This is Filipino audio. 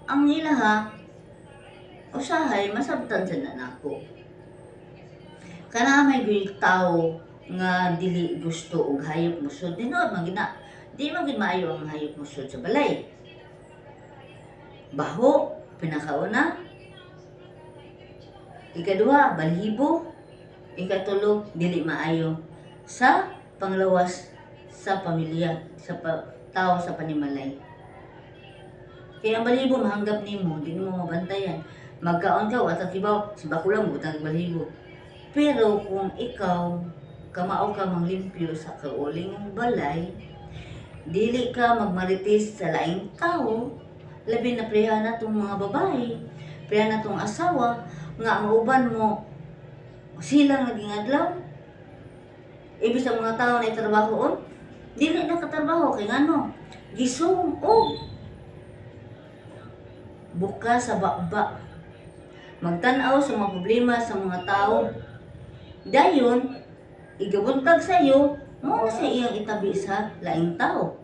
ang ilaha usahay masabtan sa nanako. Kana may gid tao nga dili gusto og hayop musod dinod man gina. Di man gid maayo ang hayop musod sa balay. Baho pinakauna. Ikaduha, balhibo. Ikatulo, dili maayo sa panglawas sa pamilya, sa tao sa panimalay. Kaya ang balhibo mahanggap nimo, di mo mabantayan. Magkaon ka, watang kibaw, si bakulang butang balhibo. Pero kung ikaw, kamao ka manglimpyo sa kauling ng balay, dili ka magmaritis sa laing tao, labi na preha na tong mga babae, preha na tong asawa, nga ang uban mo, silang naging adlaw. Ibig sa mga tao na itrabahoon, dili na katrabaho, kay ngano, gisong o buka sa bakba. Magtanaw sa mga problema sa mga tao. Dayon, igabuntag sa iyo, mo na sa iyang itabi sa laing tao.